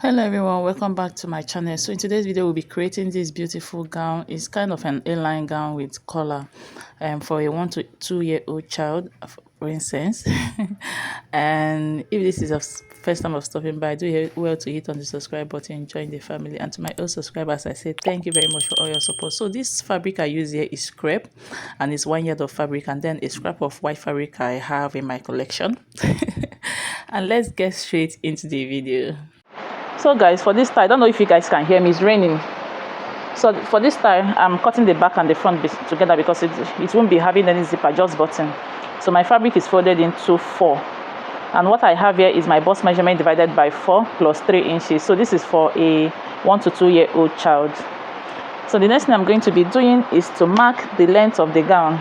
Hello everyone, welcome back to my channel. So in today's video we'll be creating this beautiful gown. It's kind of an A-line gown with collar for a 1 to 2 year old child, for instance. And if this is your first time of stopping by, do well to hit on the subscribe button, join the family. And to my old subscribers, I say thank you very much for all your support. So this fabric I use here is crepe, and it's 1 yard of fabric, and then a scrap of white fabric I have in my collection. And let's get straight into the video. So guys, for this style, I don't know if you guys can hear me, it's raining. So for this style, I'm cutting the back and the front together because it won't be having any zipper, just button. So my fabric is folded into 4. And what I have here is my bust measurement divided by 4 plus 3 inches. So this is for a 1 to 2 year old child. So the next thing I'm going to be doing is to mark the length of the gown.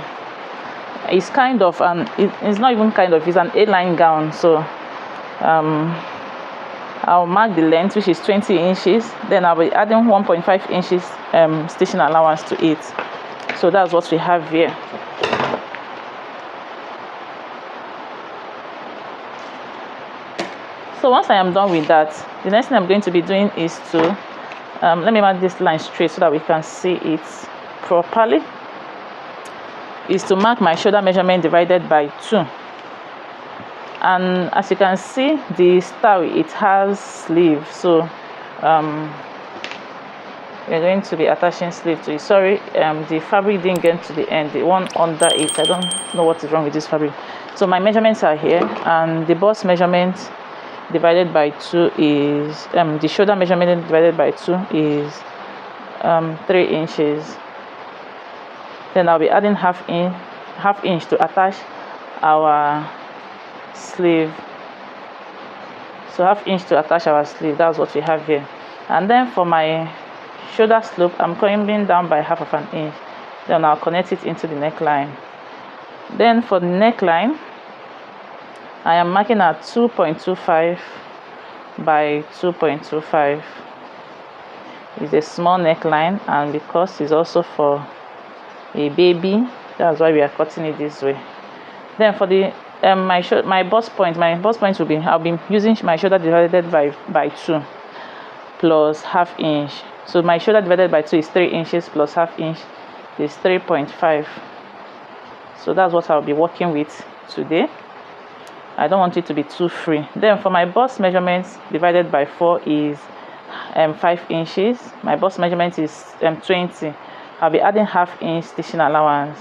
It's kind of, it's not even kind of, it's an A-line gown. So I'll mark the length, which is 20 inches. Then I'll be adding 1.5 inches stitching allowance to it. So that's what we have here. So once I am done with that, the next thing I'm going to be doing is to let me mark this line straight so that we can see it properly. Is to mark my shoulder measurement divided by 2. And as you can see, the style, it has sleeve, so we're going to be attaching sleeve to it. Sorry, the fabric didn't get to the end, the one under it. I don't know what is wrong with this fabric. So my measurements are here, and the bust measurement divided by 2 is the shoulder measurement divided by 2 is 3 inches. Then I'll be adding half inch to attach our sleeve. So half inch to attach our sleeve. That's what we have here. And then for my shoulder slope, I'm coming down by half of an inch. Then I'll connect it into the neckline. Then for the neckline, I am marking at 2.25 by 2.25. It's a small neckline, and because it's also for a baby, that's why we are cutting it this way. Then for the my bust point will be, I'll be using my shoulder divided by 2 plus half inch. So my shoulder divided by 2 is 3 inches plus half inch is 3.5. So that's what I'll be working with today. I don't want it to be too free. Then for my bust measurements divided by 4 is 5 inches. My bust measurement is 20. I'll be adding half inch stitching allowance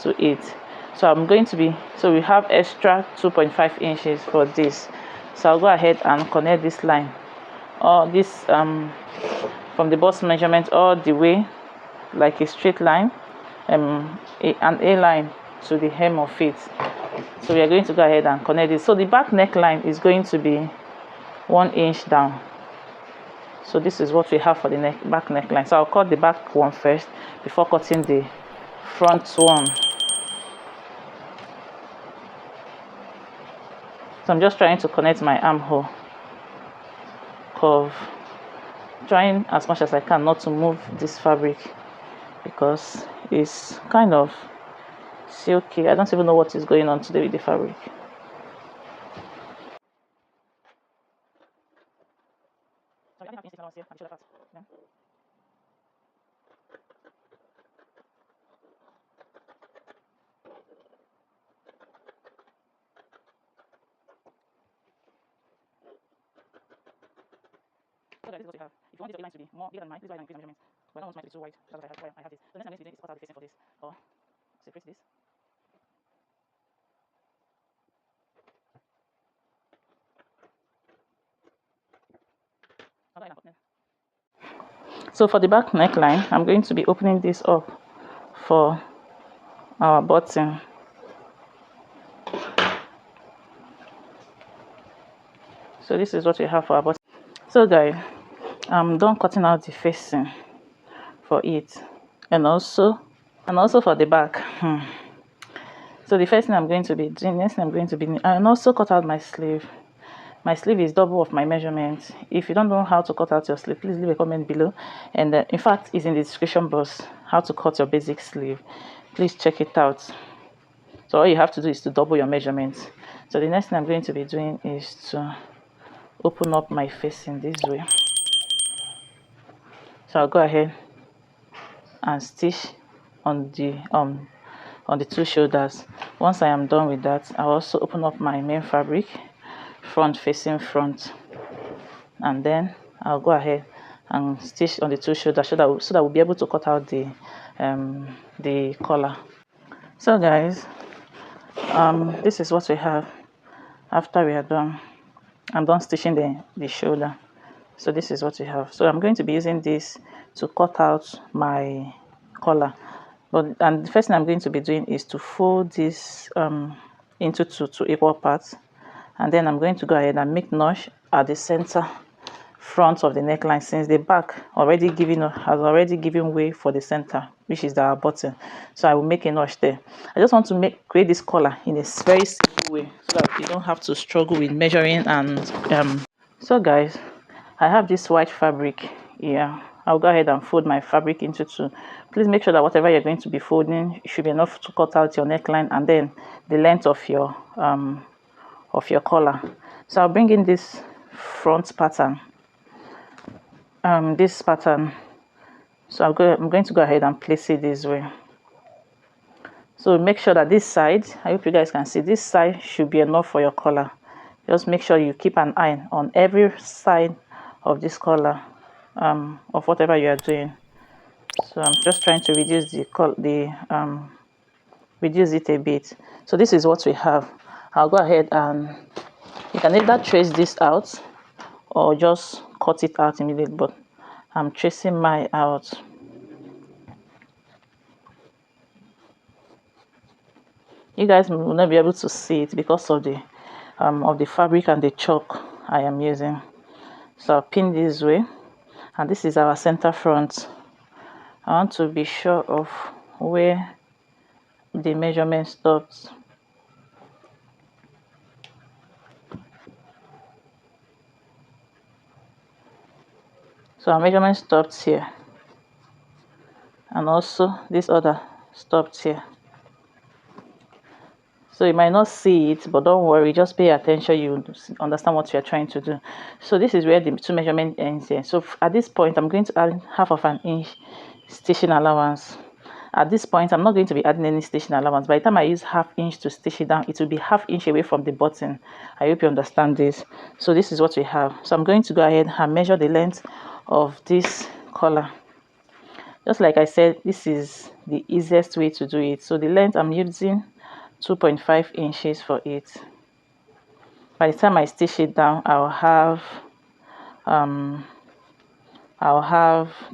to it. So I'm going to be, so we have extra 2.5 inches for this. So I'll go ahead and connect this line, or this from the bust measurement all the way like a straight line, an A line to the hem of it. So we are going to go ahead and connect it. So the back neckline is going to be 1 inch down. So this is what we have for the back neckline. So I'll cut the back one first before cutting the front one. So I'm just trying to connect my armhole curve, trying as much as I can not to move this fabric because it's kind of silky. I don't even know what is going on today with the fabric. So that is what we have. If you want your lines to be more bigger than mine, please write down increase measurements. But I don't want mine to be too wide. That's why I have this. The next thing I'm going to do is cut out the facing for this, or separate this. So for the back neckline, I'm going to be opening this up for our button. So this is what we have for our button. So guys, I'm done cutting out the facing for it, and also for the back. So the first thing I'm going to be doing, next thing I'm going to be, and also cut out my sleeve. My sleeve is double of my measurement. If you don't know how to cut out your sleeve, please leave a comment below, and in fact it's in the description box how to cut your basic sleeve. Please check it out. So all you have to do is to double your measurements. So the next thing I'm going to be doing is to open up my facing this way. So I'll go ahead and stitch on the two shoulders. Once I am done with that, I'll also open up my main fabric, front facing front, and then I'll go ahead and stitch on the two shoulders so that we'll be able to cut out the collar. So guys, this is what we have after we are done. I'm done stitching the shoulder. So this is what we have. So I'm going to be using this to cut out my collar. And the first thing I'm going to be doing is to fold this into two equal parts, and then I'm going to go ahead and make notch at the center front of the neckline, since the back has already given way for the center, which is the button. So I will make a notch there. I just want to create this collar in a very simple way so that you don't have to struggle with measuring. And so guys, I have this white fabric here. I'll go ahead and fold my fabric into two. Please make sure that whatever you're going to be folding should be enough to cut out your neckline and then the length of your collar. So I'll bring in this front pattern. This pattern. So I'm going to go ahead and place it this way. So make sure that this side, I hope you guys can see, this side should be enough for your collar. Just make sure you keep an eye on every side of this collar, of whatever you are doing. So I'm just trying to reduce reduce it a bit. So this is what we have. I'll go ahead and you can either trace this out or just cut it out immediately, but I'm tracing mine out. You guys will not be able to see it because of the fabric and the chalk I am using. So I'll pin this way, and this is our center front. I want to be sure of where the measurement stops. So our measurement stopped here, and also this other stopped here. So you might not see it, but don't worry, just pay attention, you understand what you're trying to do. So this is where the two measurement ends here. So at this point, I'm going to add half of an inch stitching allowance. At this point, I'm not going to be adding any stitching allowance. By the time I use half inch to stitch it down, it will be half inch away from the button. I hope you understand this. So this is what we have. So I'm going to go ahead and measure the length of this collar. Just like I said, this is the easiest way to do it. So the length I'm using 2.5 inches for it. By the time I stitch it down, I'll have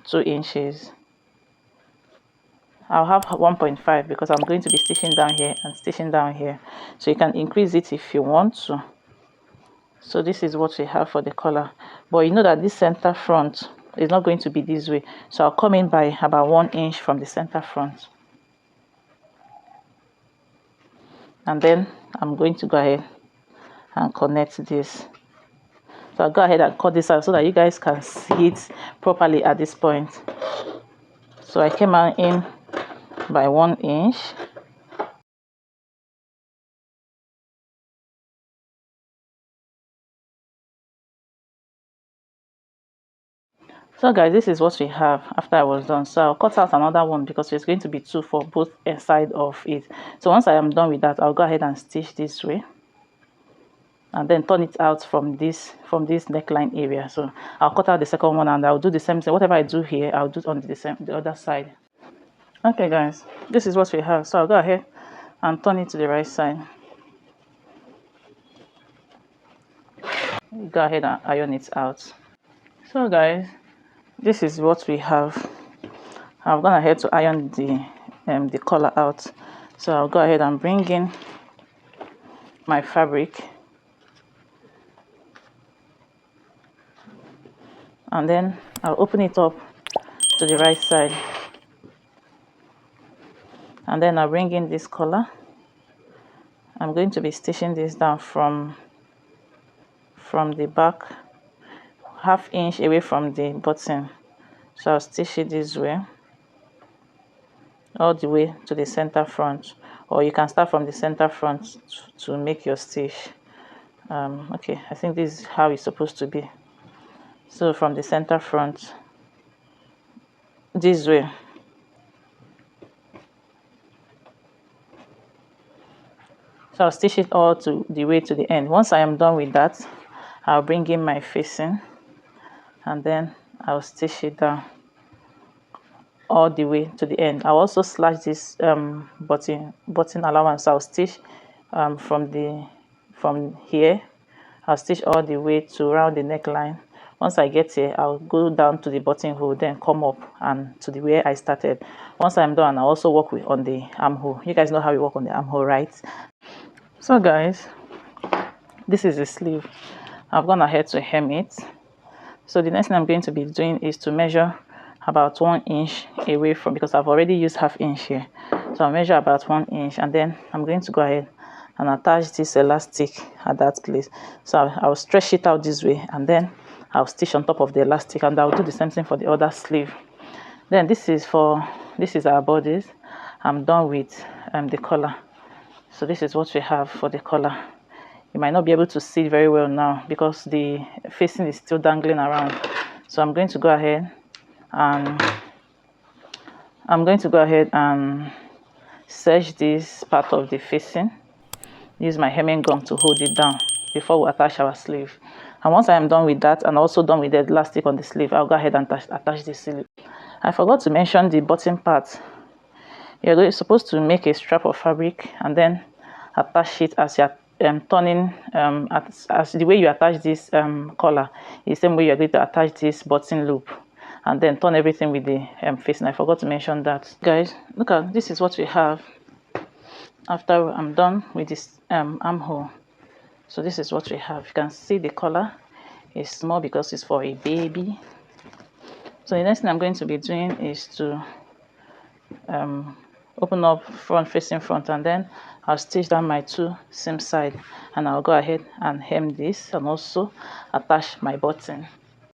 2 inches. I'll have 1.5 because I'm going to be stitching down here and stitching down here. So you can increase it if you want to. So this is what we have for the collar. But you know that this center front is not going to be this way. So I'll come in by about 1 inch from the center front. And then I'm going to go ahead and connect this. So I'll go ahead and cut this out so that you guys can see it properly at this point. So I came out in by 1 inch. So guys, this is what we have after I was done. So I'll cut out another one because there's going to be 2 for both sides of it. So once I am done with that, I'll go ahead and stitch this way and then turn it out from this neckline area. So I'll cut out the second one and I'll do the same thing. Whatever I do here, I'll do on the other side. Okay guys, this is what we have. So I'll go ahead and turn it to the right side. Go ahead and iron it out. So guys, this is what we have. I've gone ahead to iron the collar out. So I'll go ahead and bring in my fabric, and then I'll open it up to the right side, and then I'll bring in this collar. I'm going to be stitching this down from the back, half inch away from the button. So I'll stitch it this way all the way to the center front, or you can start from the center front to make your stitch. Okay, I think this is how it's supposed to be. So from the center front this way. So I'll stitch it all to the way to the end. Once I am done with that, I'll bring in my facing and then I'll stitch it down all the way to the end. I'll also slash this button allowance. I'll stitch from here. I'll stitch all the way to around the neckline. Once I get here, I'll go down to the buttonhole, then come up and to the way I started. Once I'm done, I'll also work on the armhole. You guys know how we work on the armhole, right? So guys, this is the sleeve. I've gone ahead to hem it. So the next thing I'm going to be doing is to measure about 1 inch away from, because I've already used 1/2 inch here. So I'll measure about 1 inch and then I'm going to go ahead and attach this elastic at that place. So I'll stretch it out this way and then I'll stitch on top of the elastic, and I'll do the same thing for the other sleeve. Then this is our bodice. I'm done with the collar. So this is what we have for the collar. You might not be able to see very well now because the facing is still dangling around. So I'm going to go ahead and serge this part of the facing. Use my hemming gun to hold it down before we attach our sleeve. And once I am done with that and also done with the elastic on the sleeve, I'll go ahead and attach the sleeve. I forgot to mention the bottom part. You're supposed to make a strap of fabric and then attach it as you're turning, as the way you attach this collar is the same way you're going to attach this button loop, and then turn everything with the facing. I forgot to mention that. Guys, look at this is what we have after I'm done with this armhole. So this is what we have. You can see the collar is small because it's for a baby. So the next thing I'm going to be doing is to open up front facing front, and then I'll stitch down my 2 seam side and I'll go ahead and hem this and also attach my button.